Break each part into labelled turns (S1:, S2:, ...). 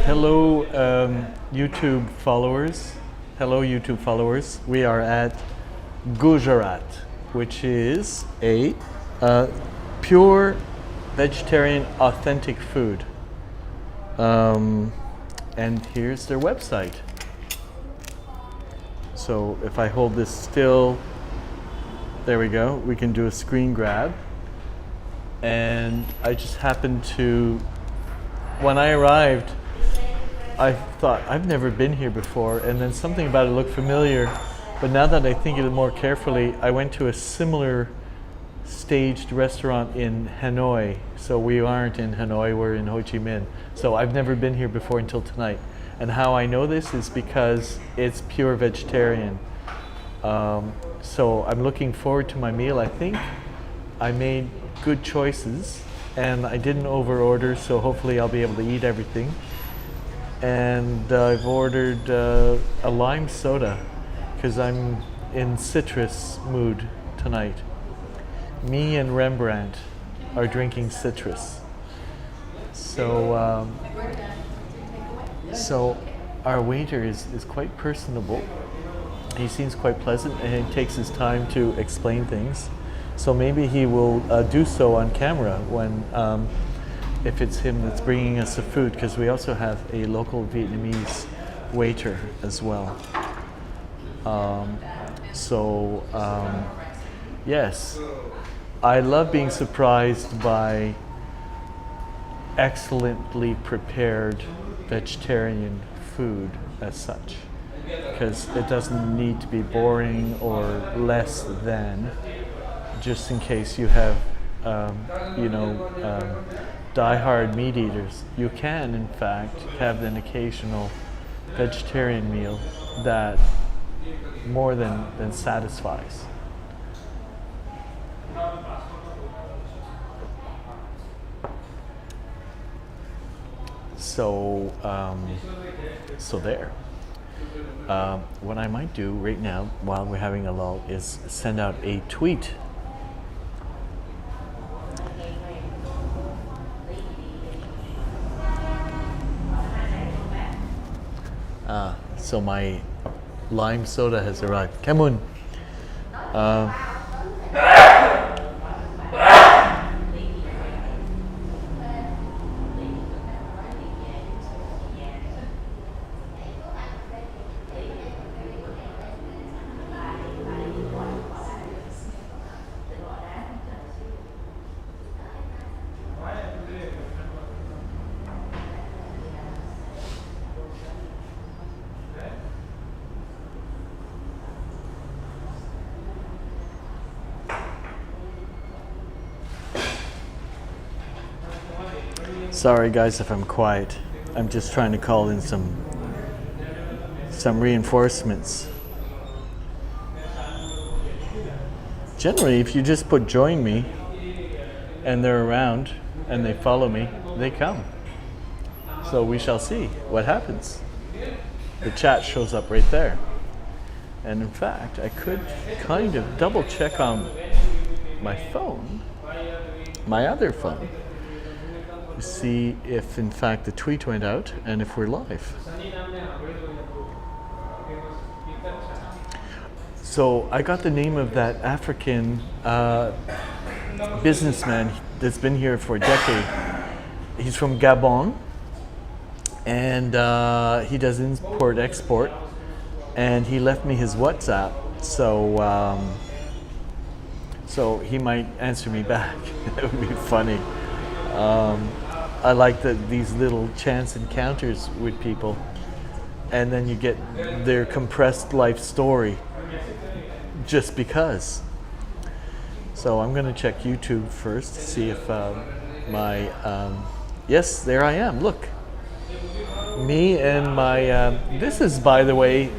S1: Hello, YouTube followers. Hello, YouTube followers. We are at Gujarat, which is a pure vegetarian, authentic food. And here's their website. So if I hold this still, there we go. We can do a screen grab. And I just happened to, when I arrived, I thought, I've never been here before, and then something about it looked familiar. But now that I think of it more carefully, I went to a similar staged restaurant in Hanoi. So we aren't in Hanoi, we're in Ho Chi Minh. So I've never been here before until tonight. And how I know this is because it's pure vegetarian. So I'm looking forward to my meal. I think I made good choices and I didn't over order, so hopefully I'll be able to eat everything. And I've ordered a lime soda because I'm in citrus mood tonight. Me and Rembrandt are drinking citrus. So our waiter is quite personable. He seems quite pleasant and he takes his time to explain things. So maybe he will do so on camera when if it's him that's bringing us the food, because we also have a local Vietnamese waiter as well. Yes, I love being surprised by excellently prepared vegetarian food as such, because it doesn't need to be boring or less than, just in case you have die-hard meat eaters. You can, in fact, have an occasional vegetarian meal that more than satisfies. So there. What I might do right now, while we're having a lull, is send out a tweet. So my lime soda has arrived. Come on. Sorry guys if I'm quiet. I'm just trying to call in some reinforcements. Generally, if you just put join me and they're around and they follow me, they come. So we shall see what happens. The chat shows up right there. And in fact, I could kind of double check on my phone, my other phone, to see if in fact the tweet went out and if we're live. So I got the name of that African businessman that's been here for a decade. He's from Gabon, and he does import-export, and he left me his WhatsApp, so he might answer me back. It would be funny. I like these little chance encounters with people, and then you get their compressed life story just because. So I'm going to check YouTube first to see if yes, there I am. Look, me and my this is, by the way,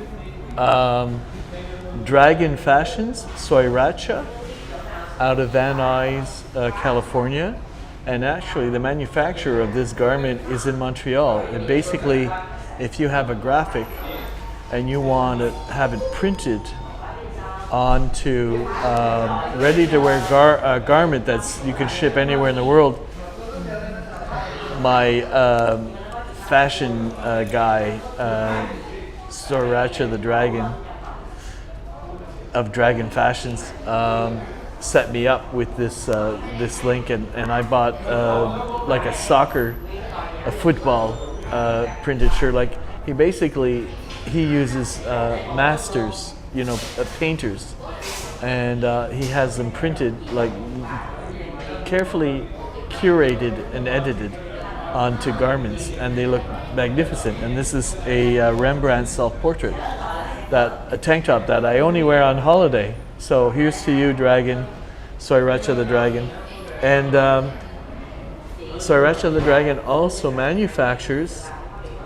S1: Dragon Fashions Soiracha out of Van Nuys, California. And actually the manufacturer of this garment is in Montreal. And basically, if you have a graphic and you want to have it printed onto ready-to-wear garment that's you can ship anywhere in the world, my fashion guy, Sriracha the Dragon of Dragon Fashions, set me up with this this link, and I bought like a football printed shirt. Like he uses masters, painters, and he has them printed, like carefully curated and edited onto garments, and they look magnificent. And this is a Rembrandt self-portrait, a tank top that I only wear on holiday. So here's to you, Dragon, Sriracha the Dragon. And Sriracha the Dragon also manufactures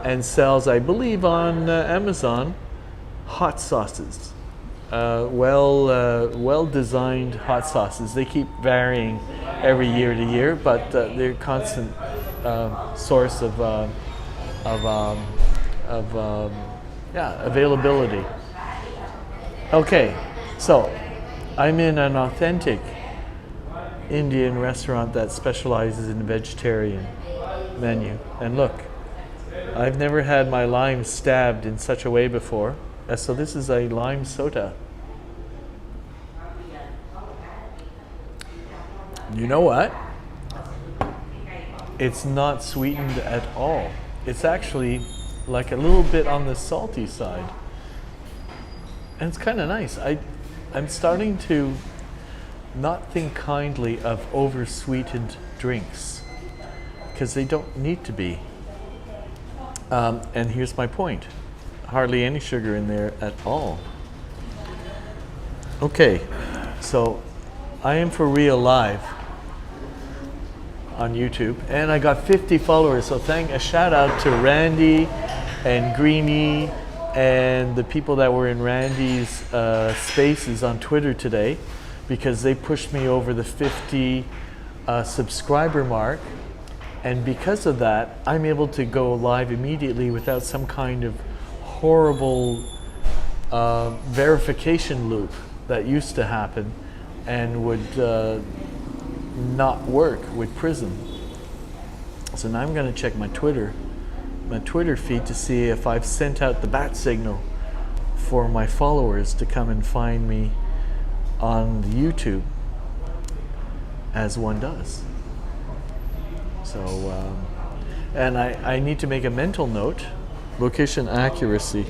S1: and sells, I believe, on Amazon, hot sauces. Well designed hot sauces. They keep varying every year to year, but they're constant source of availability. Okay, so I'm in an authentic Indian restaurant that specializes in vegetarian menu. And look, I've never had my lime stabbed in such a way before. So this is a lime soda. You know what? It's not sweetened at all. It's actually like a little bit on the salty side. And it's kind of nice. I'm starting to not think kindly of over-sweetened drinks, because they don't need to be. And here's my point. Hardly any sugar in there at all. Okay, so I am for real live on YouTube, and I got 50 followers, so a shout out to Randy and Greenie and the people that were in Randy's spaces on Twitter today, because they pushed me over the 50 subscriber mark, and because of that I'm able to go live immediately without some kind of horrible verification loop that used to happen and would not work with Prism. So now I'm going to check my Twitter feed to see if I've sent out the bat signal for my followers to come and find me on YouTube, as one does. So, and I need to make a mental note. Location accuracy.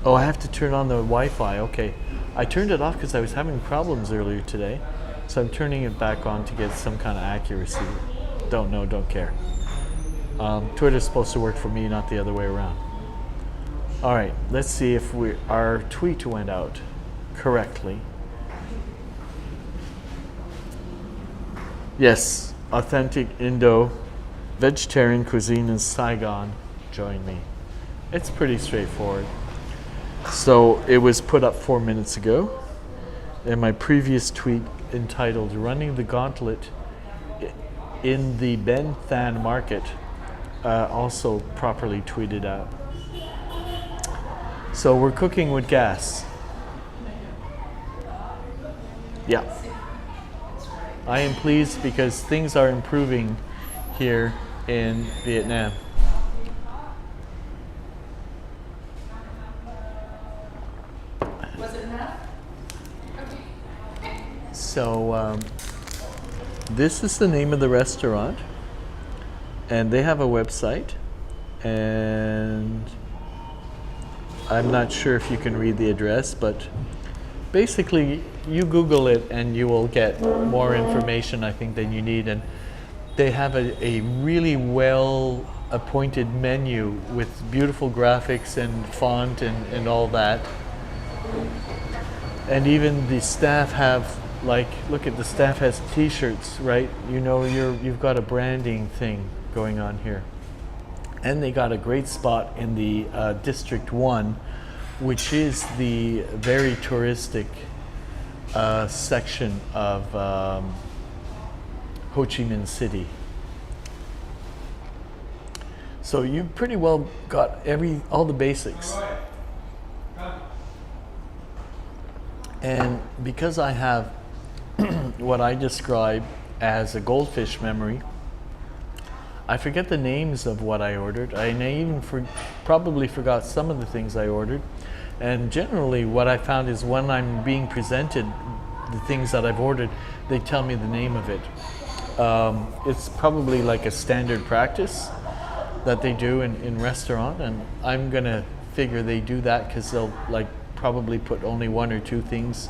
S1: Oh, I have to turn on the Wi-Fi. Okay. I turned it off because I was having problems earlier today. So I'm turning it back on to get some kind of accuracy. Don't know, don't care. Twitter's supposed to work for me, not the other way around. All right, let's see if our tweet went out correctly. Yes, authentic Indo vegetarian cuisine in Saigon. Join me. It's pretty straightforward. So it was put up 4 minutes ago, and my previous tweet entitled "Running the Gauntlet in the Ben Thanh Market" also properly tweeted out. So we're cooking with gas. Yeah. I am pleased because things are improving here in Vietnam.
S2: Was it enough? Okay.
S1: So this is the name of the restaurant, and they have a website, and I'm not sure if you can read the address, but basically you Google it and you will get more information, I think, than you need. And they have a really well appointed menu with beautiful graphics and font and all that. And even the staff have, like, look at the staff has t-shirts, right? You know, you've got a branding thing going on here. And they got a great spot in the District 1, which is the very touristic section of Ho Chi Minh City. So you pretty well got all the basics. And because I have what I describe as a goldfish memory, I forget the names of what I ordered. I even probably forgot some of the things I ordered. And generally what I found is when I'm being presented the things that I've ordered, they tell me the name of it. It's probably like a standard practice that they do in restaurant, and I'm gonna figure they do that because they'll like probably put only one or two things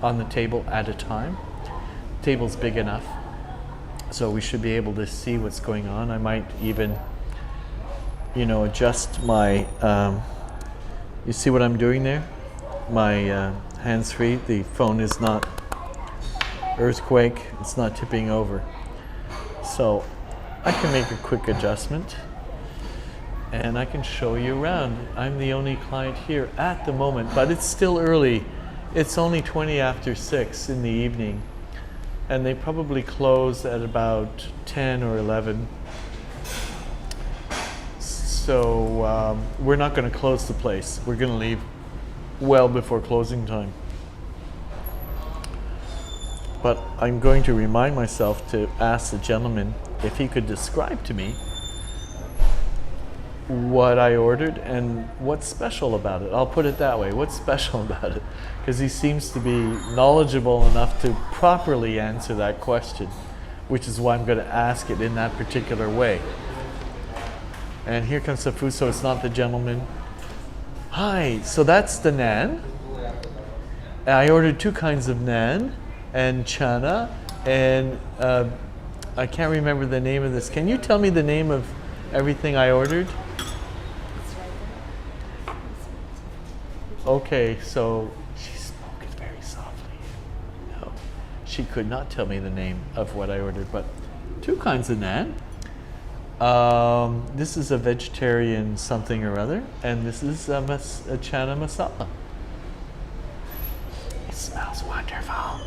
S1: on the table at a time. Table's big enough, so we should be able to see what's going on. I might even, adjust my, you see what I'm doing there? My hands-free, the phone is not earthquake, it's not tipping over. So I can make a quick adjustment and I can show you around. I'm the only client here at the moment, but it's still early. It's only 20 after 6 in the evening, and they probably close at about 10 or 11. So we're not going to close the place. We're going to leave well before closing time. But I'm going to remind myself to ask the gentleman if he could describe to me what I ordered and what's special about it. I'll put it that way. What's special about it? Because he seems to be knowledgeable enough to properly answer that question, which is why I'm going to ask it in that particular way. And here comes the food, so it's not the gentleman. Hi, so that's the naan. I ordered 2 kinds of naan and chana, and I can't remember the name of this. Can you tell me the name of everything I ordered? Okay, so she spoke it very softly. No, she could not tell me the name of what I ordered, but 2 kinds of naan. This is a vegetarian something or other, and this is a chana masala. It smells wonderful.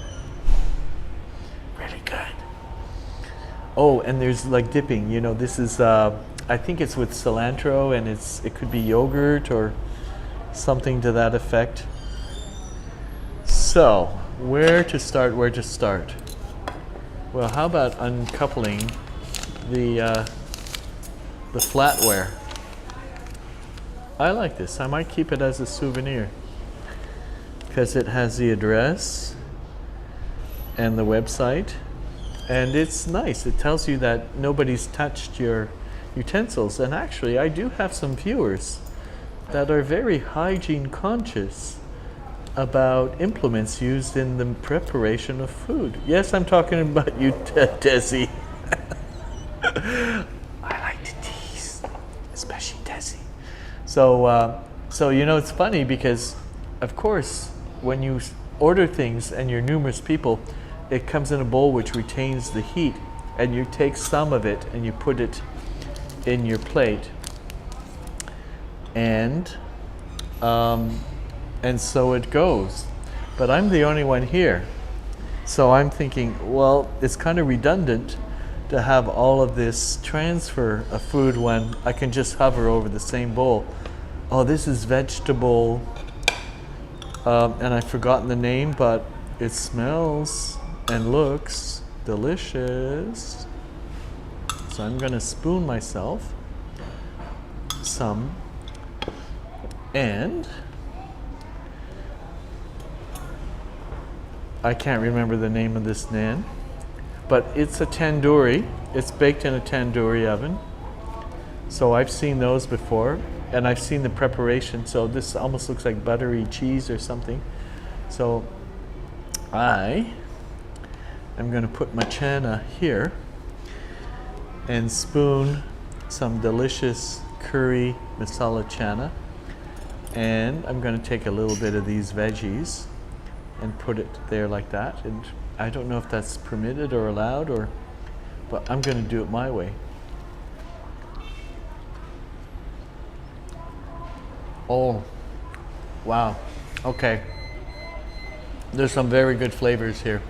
S1: Really good. Oh, and there's like dipping. This is I think it's with cilantro, and it could be yogurt or something to that effect. So, where to start? Well, how about uncoupling the flatware? I like this. I might keep it as a souvenir because it has the address and the website, and it's nice. It tells you that nobody's touched your utensils, and actually I do have some viewers that are very hygiene conscious about implements used in the preparation of food. Yes, I'm talking about you, Desi. I like to tease, especially Desi. So it's funny because, of course, when you order things and you're numerous people, it comes in a bowl which retains the heat, and you take some of it and you put it in your plate, and so it goes. But I'm the only one here, so I'm thinking, well, it's kind of redundant to have all of this transfer of food when I can just hover over the same bowl. Oh, this is vegetable, and I've forgotten the name, but it smells and looks delicious. So I'm going to spoon myself some, and I can't remember the name of this naan, but it's a tandoori. It's baked in a tandoori oven. So I've seen those before, and I've seen the preparation. So this almost looks like buttery cheese or something. So I am going to put my chana here and spoon some delicious curry masala chana, and I'm going to take a little bit of these veggies and put it there like that. And I don't know if that's permitted or allowed, but I'm going to do it my way. Oh, wow. Okay. There's some very good flavors here.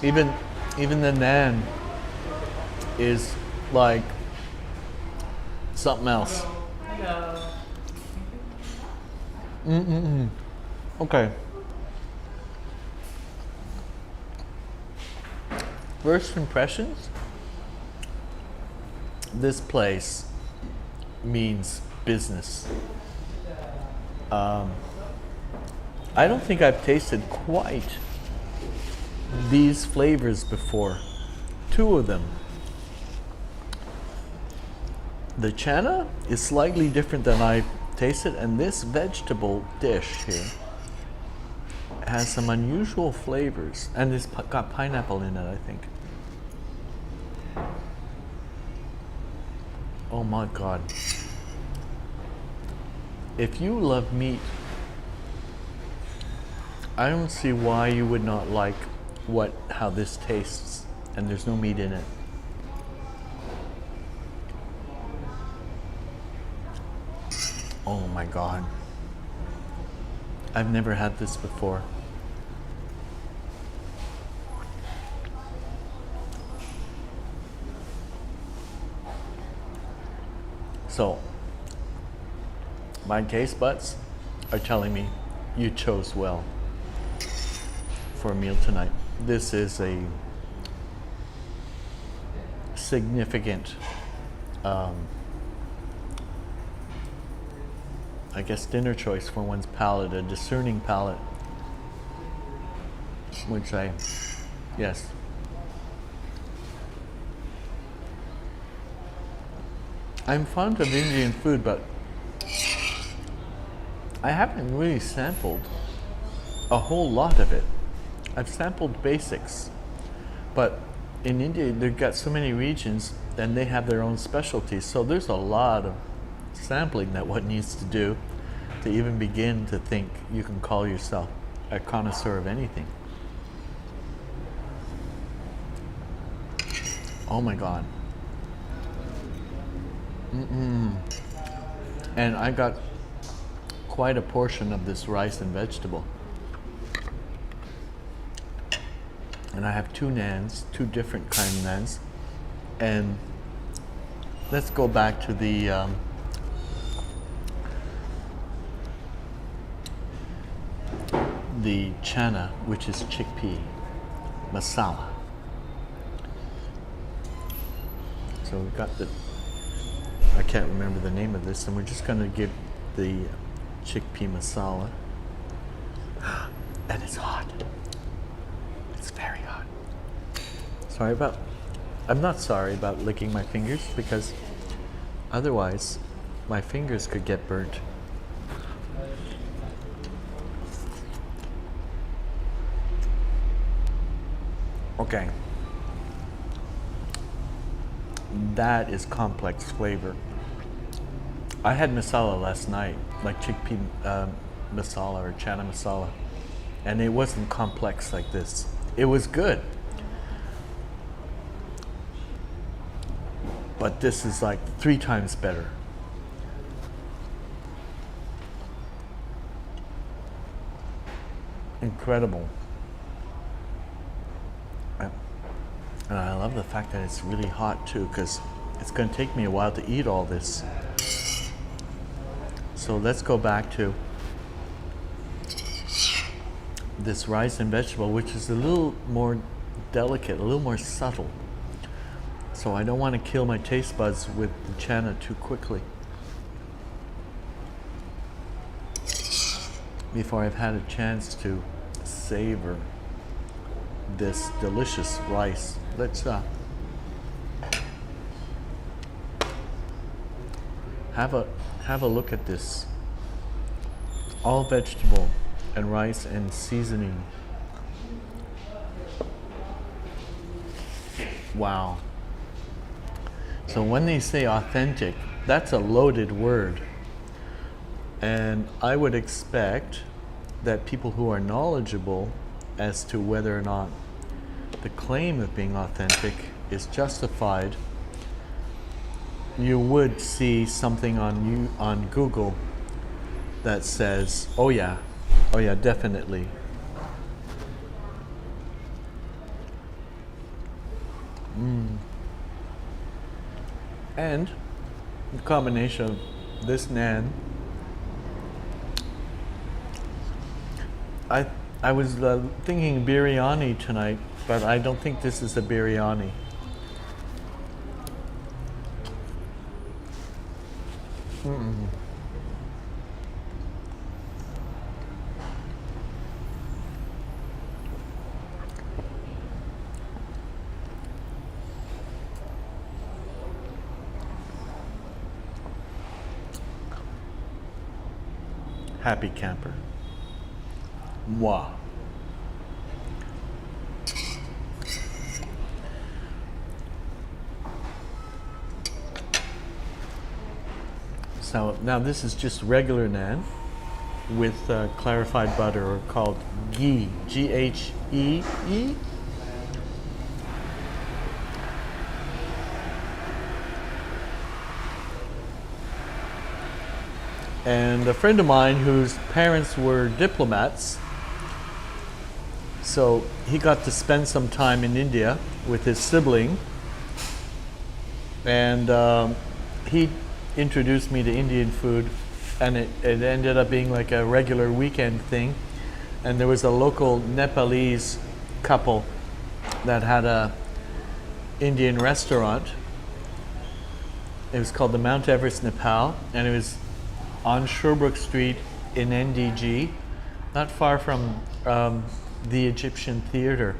S1: Even the naan is like something else.
S2: Hello.
S1: Okay. First impressions, this place means business. I don't think I've tasted quite these flavors before. Two of them. The chana is slightly different than I tasted, and this vegetable dish here has some unusual flavors, and it's got pineapple in it, I think. Oh my God. If you love meat, I don't see why you would not like how this tastes, and there's no meat in it. Oh my God. I've never had this before. So, my taste buds are telling me you chose well for a meal tonight. This is a significant, I guess, dinner choice for one's palate, a discerning palate, which yes. I'm fond of Indian food, but I haven't really sampled a whole lot of it. I've sampled basics, but in India they've got so many regions and they have their own specialties, so there's a lot of sampling that one needs to do to even begin to think you can call yourself a connoisseur of anything. Oh my God. And I got quite a portion of this rice and vegetable. And I have two naans, two different kind of naans. And let's go back to the chana, which is chickpea masala. So we've got I can't remember the name of this, and we're just going to give the chickpea masala. And it's hot. It's very hot. I'm not sorry about licking my fingers, because otherwise my fingers could get burnt. Okay. That is complex flavor. I had masala last night, like chickpea masala or chana masala, and it wasn't complex like this. It was good, but this is like 3 times better. Incredible. And I love the fact that it's really hot too, because it's going to take me a while to eat all this. So let's go back to this rice and vegetable, which is a little more delicate, a little more subtle. So I don't want to kill my taste buds with the chana too quickly before I've had a chance to savor this delicious rice. Let's have a look at this. All vegetable and rice and seasoning. Wow. So when they say authentic, that's a loaded word. And I would expect that people who are knowledgeable as to whether or not the claim of being authentic is justified, you would see something on Google that says, oh yeah, definitely. And the combination of this naan, I was thinking biryani tonight, but I don't think this is a biryani. Happy camper. Moi. So now this is just regular naan with clarified butter, or called ghee, Ghee. And a friend of mine whose parents were diplomats, so he got to spend some time in India with his sibling, and he introduced me to Indian food, and it ended up being like a regular weekend thing. And there was a local Nepalese couple that had a Indian restaurant. It was called the Mount Everest Nepal, and it was on Sherbrooke Street in NDG, not far from the Egyptian Theater.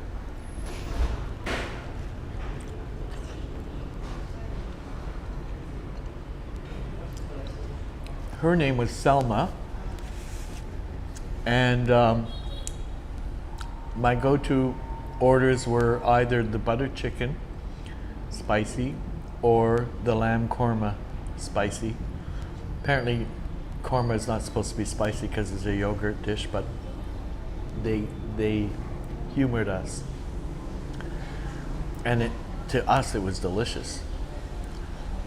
S1: Her name was Selma, and my go-to orders were either the butter chicken, spicy, or the lamb korma, spicy. Apparently, korma is not supposed to be spicy because it's a yogurt dish, but they humored us, and to us it was delicious.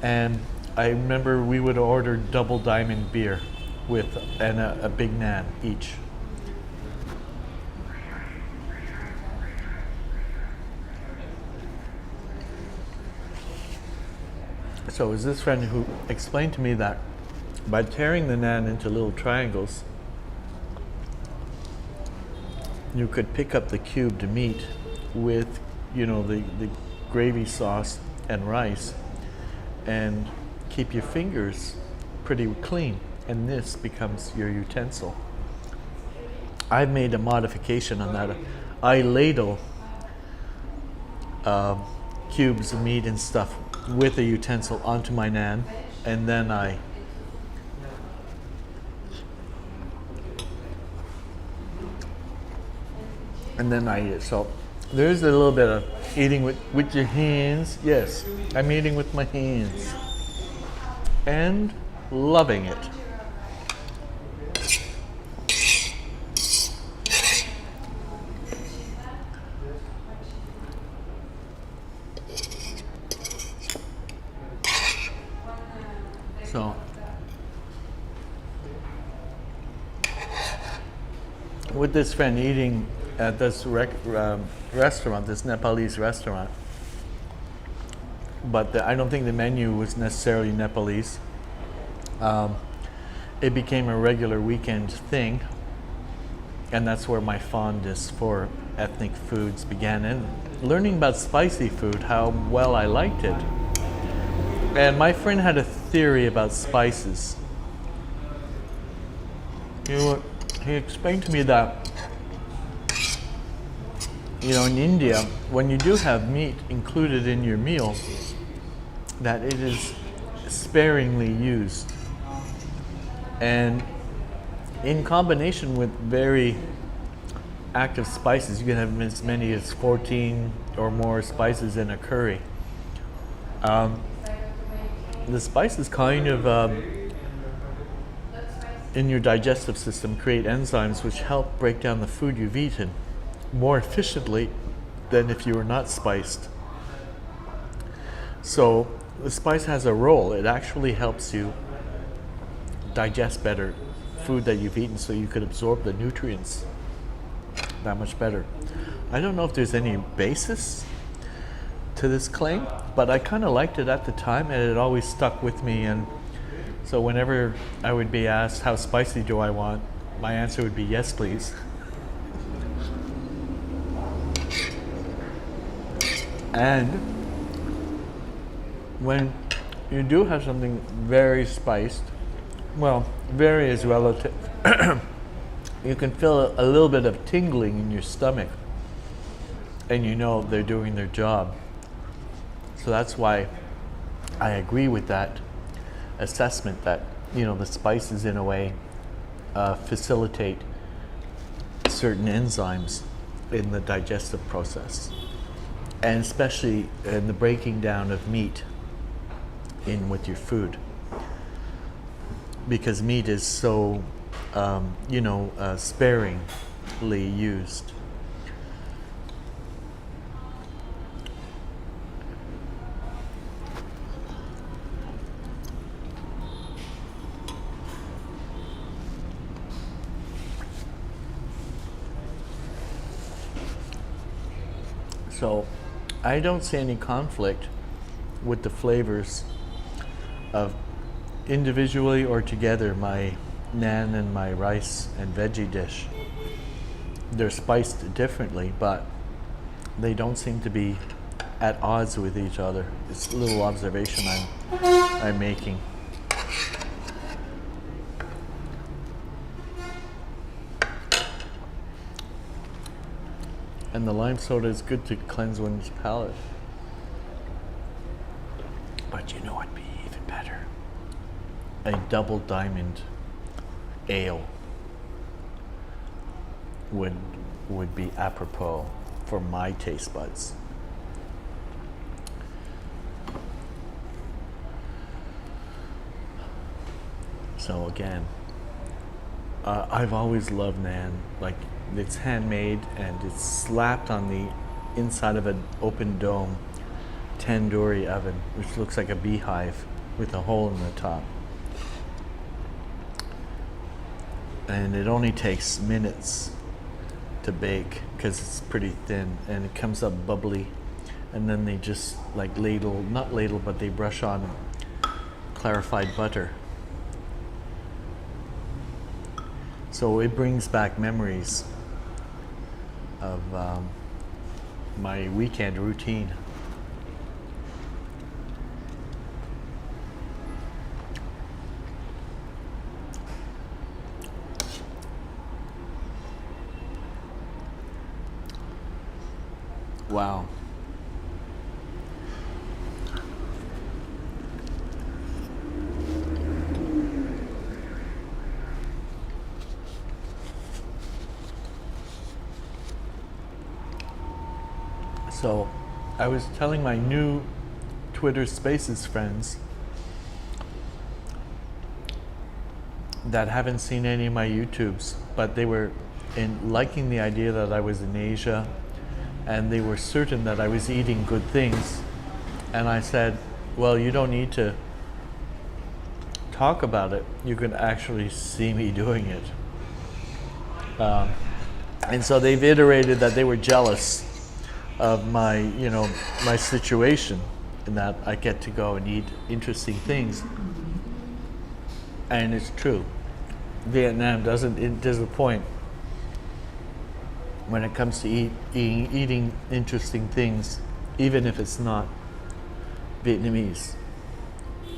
S1: And I remember we would order double diamond beer with a big naan each. So it was this friend who explained to me that by tearing the naan into little triangles, you could pick up the cubed meat with, the gravy sauce and rice, and keep your fingers pretty clean, and this becomes your utensil. I've made a modification on that. I ladle cubes of meat and stuff with a utensil onto my naan, and then I eat. So there's a little bit of eating with your hands. Yes, I'm eating with my hands and loving it. So with this friend eating at this restaurant, this Nepalese restaurant, but I don't think the menu was necessarily Nepalese. It became a regular weekend thing, and that's where my fondness for ethnic foods began, and learning about spicy food, how well I liked it. And my friend had a theory about spices. He explained to me that, in India, when you do have meat included in your meal, that it is sparingly used. And in combination with very active spices, you can have as many as 14 or more spices in a curry. The spices kind of, in your digestive system, create enzymes which help break down the food you've eaten more efficiently than if you were not spiced. So the spice has a role. It actually helps you digest better food that you've eaten, so you could absorb the nutrients that much better. I don't know if there's any basis to this claim, but I kind of liked it at the time, and it always stuck with me. And so whenever I would be asked, how spicy do I want, my answer would be, yes, please. And when you do have something very spiced, Well, very is relative. You can feel a little bit of tingling in your stomach, and you know they're doing their job. So that's why I agree with that assessment that, you know, the spices in a way facilitate certain enzymes in the digestive process, and especially in the breaking down of meat in with your food, because meat is so sparingly used. So I don't see any conflict with the flavors of individually or together my naan and my rice and veggie dish. They're spiced differently, but they don't seem to be at odds with each other. It's a little observation I'm making. And the lime soda is good to cleanse one's palate. But you know what'd be even better? A double diamond ale would be apropos for my taste buds. So again, I've always loved naan. Like, it's handmade and it's slapped on the inside of an open dome tandoori oven, which looks like a beehive with a hole in the top. And it only takes minutes to bake because it's pretty thin, and it comes up bubbly, and then they just like but they brush on clarified butter. So it brings back memories of my weekend routine. Wow. So I was telling my new Twitter Spaces friends that haven't seen any of my YouTubes, but they were liking the idea that I was in Asia, and they were certain that I was eating good things. And I said, well, you don't need to talk about it. You can actually see me doing it. And so they've iterated that they were jealous of my situation, in that I get to go and eat interesting things. And it's true. Vietnam doesn't disappoint when it comes to eating interesting things, even if it's not Vietnamese,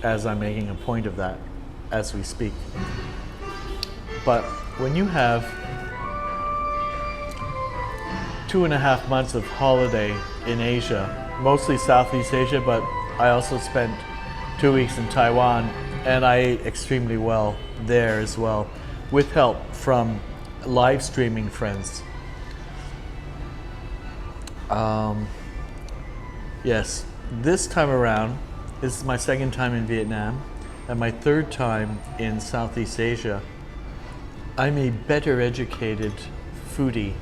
S1: as I'm making a point of that as we speak. But when you have 2.5 months of holiday in Asia, mostly Southeast Asia, but I also spent 2 weeks in Taiwan, and I ate extremely well there as well, with help from live streaming friends. Yes, this time around, this is my second time in Vietnam and my third time in Southeast Asia. I'm a better educated foodie.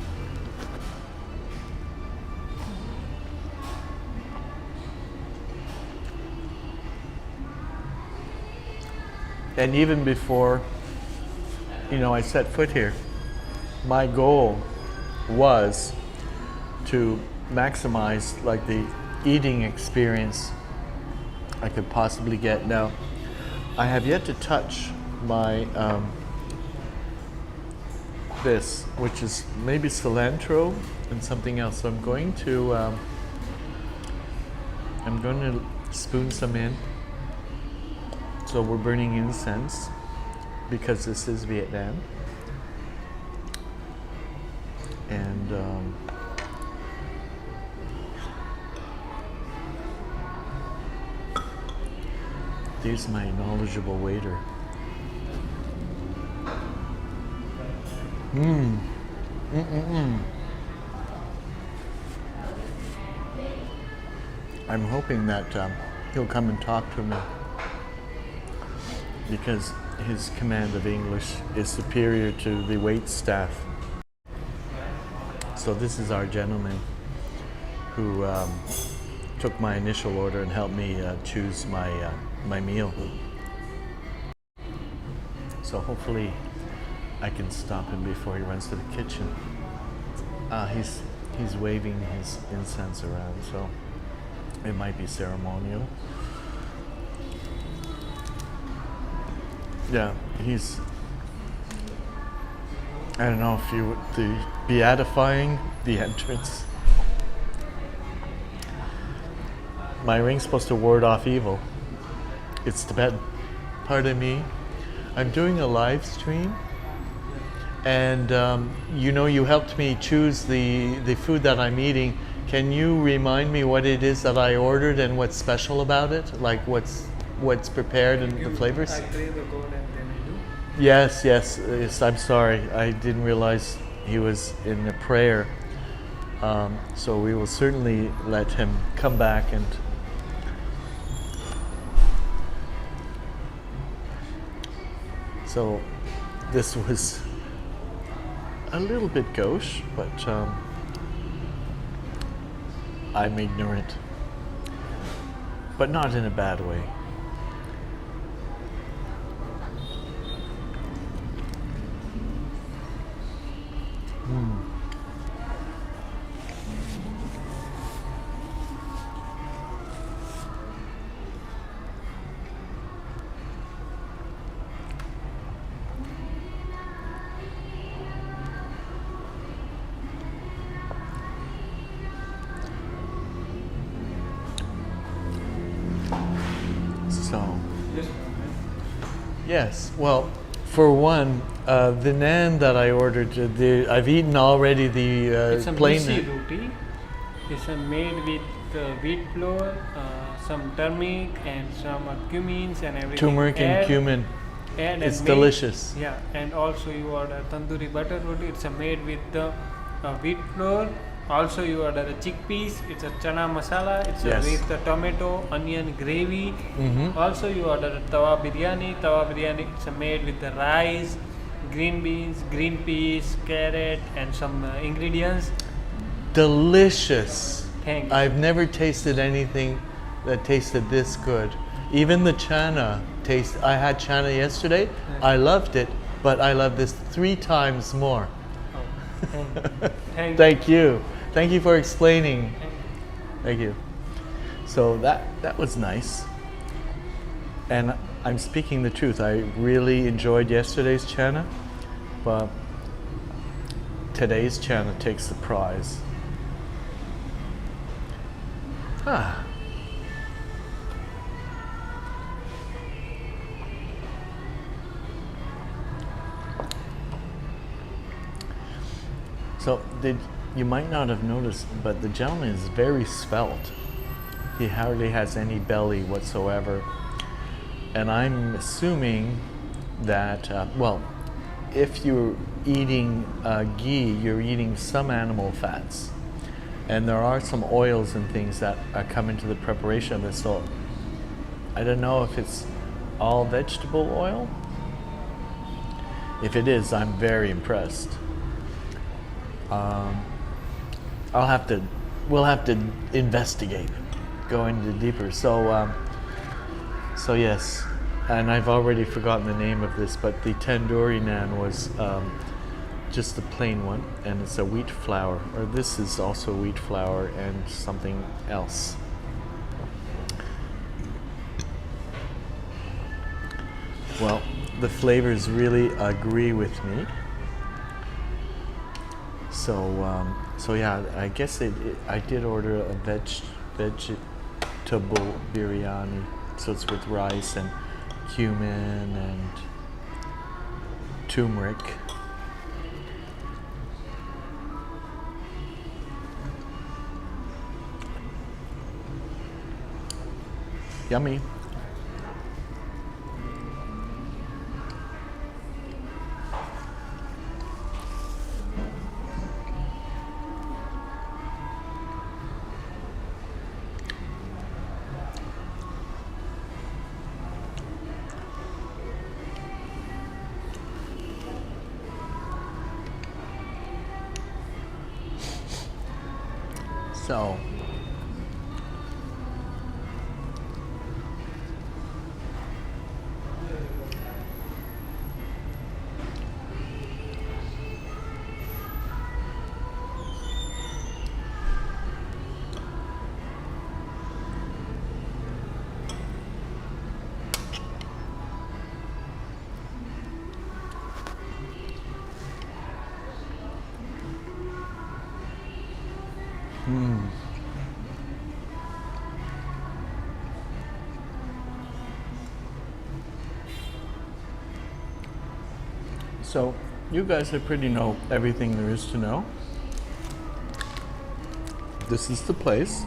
S1: And even before, I set foot here, my goal was to maximize like the eating experience I could possibly get. Now, I have yet to touch my this, which is maybe cilantro and something else. So I'm going to spoon some in. So we're burning incense, because this is Vietnam. And there's my knowledgeable waiter. I'm hoping that he'll come and talk to me because his command of English is superior to the wait staff. So this is our gentleman who took my initial order and helped me choose my meal. So hopefully I can stop him before he runs to the kitchen. He's waving his incense around, so it might be ceremonial. Yeah, I don't know if you would beatifying the entrance. My ring's supposed to ward off evil. It's Tibetan. Pardon me. I'm doing a live stream, and you helped me choose the food that I'm eating. Can you remind me what it is that I ordered and what's special about it? Like what's prepared and the flavors?
S3: I pray the God and then I do.
S1: Yes. I'm sorry. I didn't realize he was in a prayer. So we will certainly let him come back and. So this was a little bit gauche, but I'm ignorant. But not in a bad way. So, yes. Well, for one, the naan that I ordered, I've eaten already
S3: It's a
S1: the plain.
S3: misi roti. It's made with wheat flour, some turmeric and some cumins and everything.
S1: Turmeric and cumin. It's
S3: made-
S1: delicious.
S3: Yeah, and also you order tandoori butter roti. It's made with the wheat flour. Also you order the chickpeas. It's a chana masala. It's
S1: Yes.
S3: with the tomato, onion gravy.
S1: Mhm.
S3: Also you order the tawa biryani. Tawa biryani. It's made with the rice, green beans, green peas, carrot, and some ingredients.
S1: Delicious.
S3: Thanks.
S1: I've never tasted anything that tasted this good. Even the chana taste. I had chana yesterday. I loved it, but I love this 3 times more.
S3: Thank you.
S1: Thank you for explaining. Thank you. So that was nice. And I'm speaking the truth. I really enjoyed yesterday's chana, but today's chana takes the prize. Ah. So you might not have noticed, but the gentleman is very svelte. He hardly has any belly whatsoever. And I'm assuming that, if you're eating ghee, you're eating some animal fats. And there are some oils and things that come into the preparation of this. So I don't know if it's all vegetable oil. If it is, I'm very impressed. We'll have to investigate, go into deeper. So yes, and I've already forgotten the name of this, but the tandoori naan was just the plain one, and it's a wheat flour, or this is also wheat flour and something else. Well, the flavors really agree with me. So yeah, I guess I did order a vegetable biryani. So it's with rice and cumin turmeric. Yummy. So, so you guys pretty know everything there is to know. This is the place.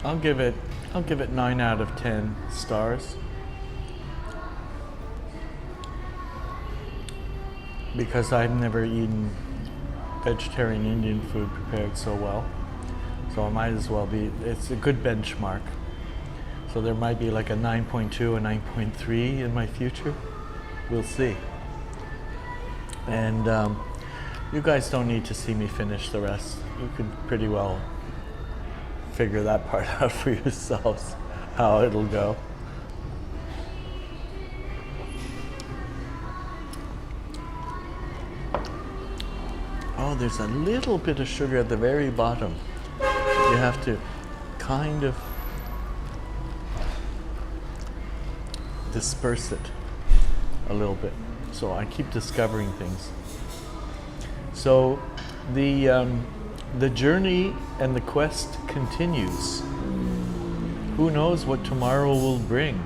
S1: I'll give it 9 out of 10 stars. Because I've never eaten vegetarian Indian food prepared so well. So it might as well be, it's a good benchmark. So there might be like a 9.2, a 9.3 in my future. We'll see. And you guys don't need to see me finish the rest. You can pretty well figure that part out for yourselves, how it'll go. Oh, there's a little bit of sugar at the very bottom. You have to kind of disperse it a little bit. So I keep discovering things. So the journey and the quest continues. Who knows what tomorrow will bring?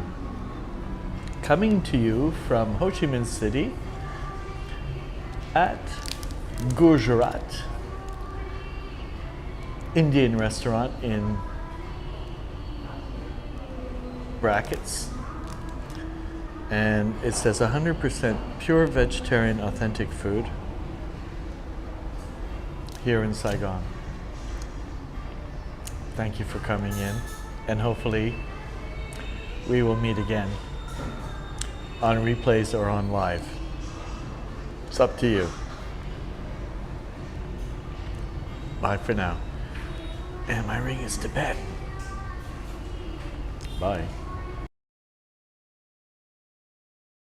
S1: Coming to you from Ho Chi Minh City at Gujarat Indian Restaurant in brackets, and it says 100% pure vegetarian authentic food here in Saigon. Thank you for coming in, and hopefully we will meet again on replays or on live. It's up to you. Bye for now. And my ring is to bed. Bye.